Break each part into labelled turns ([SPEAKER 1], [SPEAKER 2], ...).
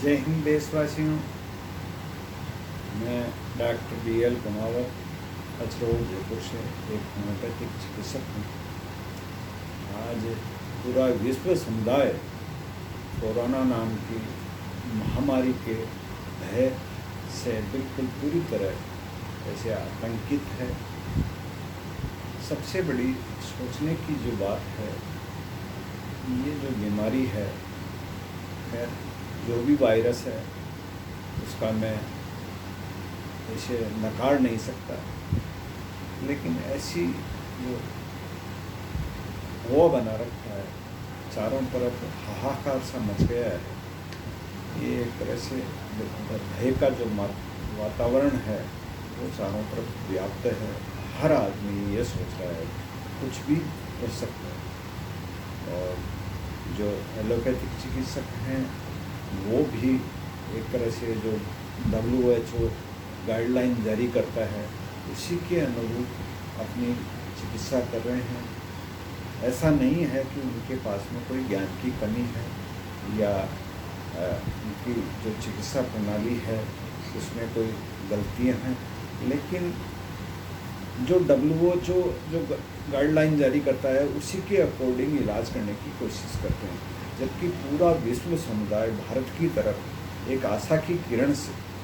[SPEAKER 1] जय हिंद देशवासियों। मैं डॉक्टर BL कुमावत अचरोल जयपुर से एक होम्योपैथिक चिकित्सक हूँ। आज पूरा विश्व समुदाय कोरोना नाम की महामारी के भय से बिल्कुल पूरी तरह ऐसे आतंकित है। सबसे बड़ी सोचने की जो बात है, ये जो बीमारी है, खैर जो भी वायरस है उसका मैं ऐसे नकार नहीं सकता, लेकिन ऐसी जो वो बना रखा है, चारों तरफ हाहाकार सा मच गया है। ये एक तरह से भय का जो वातावरण है वो चारों तरफ व्याप्त है। हर आदमी ये सोच रहा है कुछ भी हो सकता है। और जो एलोपैथिक चिकित्सक हैं वो भी एक तरह से जो WHO गाइडलाइन जारी करता है उसी के अनुरूप अपनी चिकित्सा कर रहे हैं। ऐसा नहीं है कि उनके पास में कोई ज्ञान की कमी है या उनकी जो चिकित्सा प्रणाली है उसमें कोई गलतियां हैं, लेकिन जो WHO जो गाइडलाइन जारी करता है उसी के अकॉर्डिंग इलाज करने की कोशिश करते हैं। जबकि पूरा विश्व समुदाय भारत की तरफ एक आशा की किरण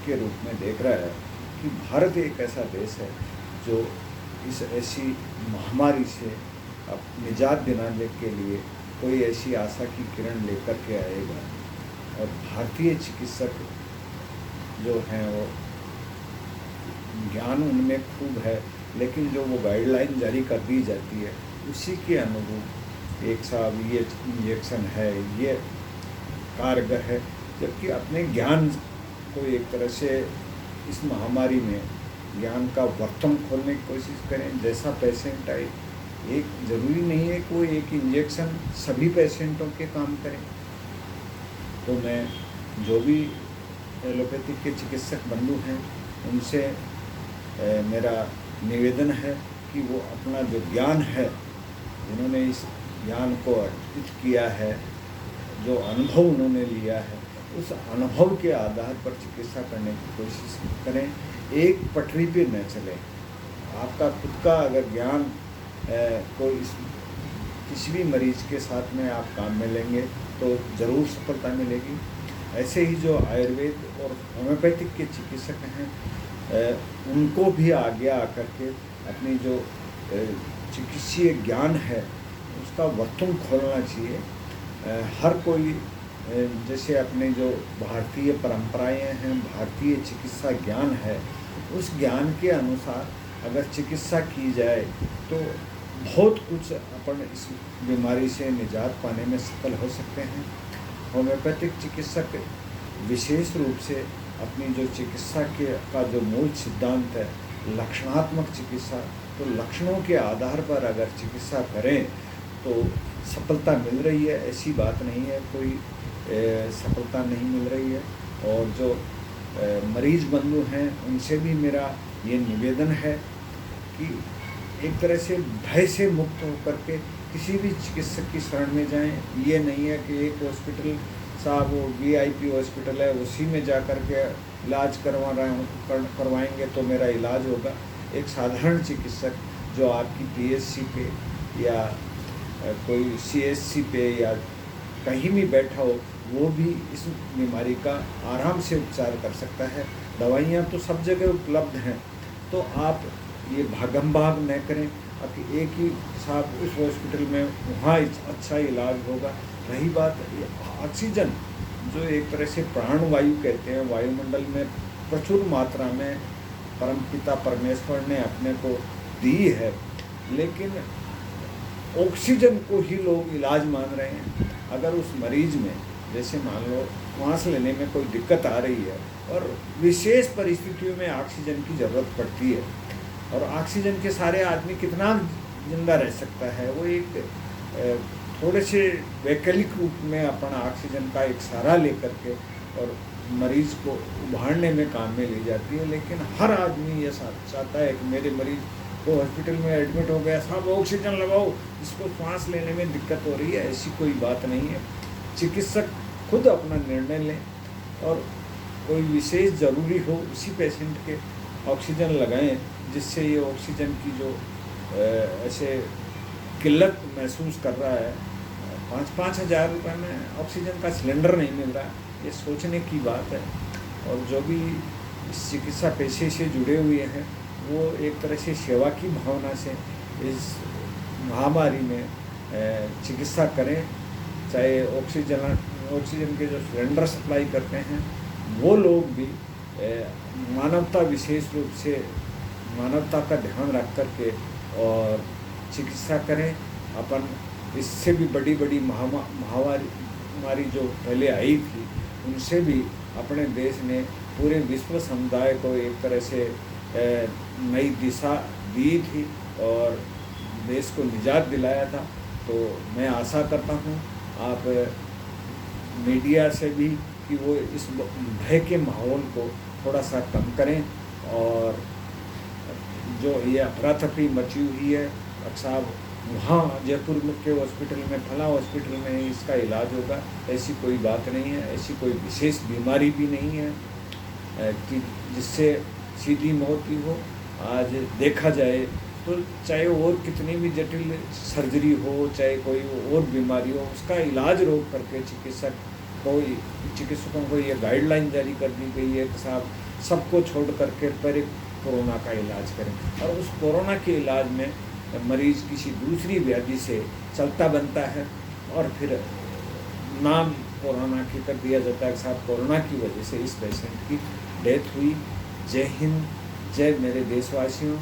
[SPEAKER 1] के रूप में देख रहा है कि भारत एक ऐसा देश है जो इस ऐसी महामारी से अब निजात दिलाने के लिए कोई ऐसी आशा की किरण लेकर के आएगा। और भारतीय चिकित्सक जो हैं वो ज्ञान उनमें खूब है, लेकिन जो वो गाइडलाइन जारी कर दी जाती है उसी के अनुरूप एक साहब ये इंजेक्शन है, ये कारगर है। जबकि अपने ज्ञान को एक तरह से इस महामारी में ज्ञान का बर्तन खोलने की कोशिश करें। जैसा पेशेंट आए, एक ज़रूरी नहीं है कोई एक इंजेक्शन सभी पेशेंटों के काम करें। तो मैं जो भी एलोपैथिक के चिकित्सक बंधु हैं उनसे मेरा निवेदन है कि वो अपना जो ज्ञान है, जिन्होंने इस ज्ञान को अर्जित किया है, जो अनुभव उन्होंने लिया है, उस अनुभव के आधार पर चिकित्सा करने की कोशिश करें। एक पटरी पे न चलें। आपका खुद का अगर ज्ञान को किसी भी मरीज के साथ में आप काम में लेंगे तो ज़रूर सफलता मिलेगी। ऐसे ही जो आयुर्वेद और होम्योपैथिक के चिकित्सक हैं उनको भी आगे आकर के अपनी जो चिकित्सीय ज्ञान है उसका वर्तुन खोलना चाहिए। हर कोई जैसे अपने जो भारतीय परंपराएं हैं, भारतीय चिकित्सा ज्ञान है, उस ज्ञान के अनुसार अगर चिकित्सा की जाए तो बहुत कुछ अपन इस बीमारी से निजात पाने में सफल हो सकते हैं। होम्योपैथिक चिकित्सक विशेष रूप से अपनी जो चिकित्सा का जो मूल सिद्धांत है लक्षणात्मक चिकित्सा, तो लक्षणों के आधार पर अगर चिकित्सा करें तो सफलता मिल रही है। ऐसी बात नहीं है कोई सफलता नहीं मिल रही है। और जो मरीज बंधु हैं उनसे भी मेरा ये निवेदन है कि एक तरह से भय से मुक्त होकर के किसी भी चिकित्सक की शरण में जाएं। ये नहीं है कि एक हॉस्पिटल साहब वो VIP हॉस्पिटल है उसी में जा कर के इलाज करवाएंगे तो मेरा इलाज होगा। एक साधारण चिकित्सक जो आपकी PSC पे या कोई CSC पे या कहीं भी बैठा हो, वो भी इस बीमारी का आराम से उपचार कर सकता है। दवाइयाँ तो सब जगह उपलब्ध हैं, तो आप ये भागम भाग न करें कि एक ही साहब उस हॉस्पिटल में वहाँ अच्छा इलाज होगा। रही बात ऑक्सीजन, जो एक तरह से प्राणवायु कहते हैं, वायुमंडल में प्रचुर मात्रा में परमपिता परमेश्वर ने अपने को दी है, लेकिन ऑक्सीजन को ही लोग इलाज मान रहे हैं। अगर उस मरीज में जैसे मान लो सांस लेने में कोई दिक्कत आ रही है और विशेष परिस्थितियों में ऑक्सीजन की ज़रूरत पड़ती है, और ऑक्सीजन के सारे आदमी कितना जिंदा रह सकता है, वो एक थोड़े से वैकल्पिक रूप में अपन ऑक्सीजन का एक सहारा लेकर के और मरीज को उभारने में काम में ली जाती है। लेकिन हर आदमी ये चाहता है कि मेरे मरीज को हॉस्पिटल में एडमिट हो गया, साहब ऑक्सीजन लगाओ, इसको सांस लेने में दिक्कत हो रही है। ऐसी कोई बात नहीं है। चिकित्सक खुद अपना निर्णय लें और कोई विशेष ज़रूरी हो उसी पेशेंट के ऑक्सीजन लगाएं, जिससे ये ऑक्सीजन की जो ऐसे किल्लत महसूस कर रहा है, 5-5 हज़ार रुपये में ऑक्सीजन का सिलेंडर नहीं मिल रहा, ये सोचने की बात है। और जो भी इस चिकित्सा पेशे से जुड़े हुए हैं, वो एक तरह से सेवा की भावना से इस महामारी में चिकित्सा करें। चाहे ऑक्सीजन के जो सिलेंडर सप्लाई करते हैं वो लोग भी मानवता, विशेष रूप से मानवता का ध्यान रख कर के और चिकित्सा करें। अपन इससे भी बड़ी बड़ी महामारी जो पहले आई थी, उनसे भी अपने देश ने पूरे विश्व समुदाय को एक तरह से नई दिशा दी थी और देश को निजात दिलाया था। तो मैं आशा करता हूँ आप मीडिया से भी कि वो इस भय के माहौल को थोड़ा सा कम करें, और जो ये अफरा-तफरी मची हुई है, डॉक्टर साहब वहाँ जयपुर के हॉस्पिटल में, फला हॉस्पिटल में इसका इलाज होगा, ऐसी कोई बात नहीं है। ऐसी कोई विशेष बीमारी भी नहीं है कि जिससे सीधी मौत ही हो। आज देखा जाए तो चाहे और कितनी भी जटिल सर्जरी हो, चाहे कोई और बीमारी हो, उसका इलाज रोक करके चिकित्सकों को ये गाइडलाइन जारी कर दी गई है कि साहब सबको छोड़ करके पहले कोरोना का इलाज करें, और उस कोरोना के इलाज में मरीज़ किसी दूसरी व्याधि से चलता बनता है और फिर नाम कोरोना की कर दिया जाता है कि साहब कोरोना की वजह से इस पेशेंट की डेथ हुई। जय हिंद, जय मेरे देशवासियों।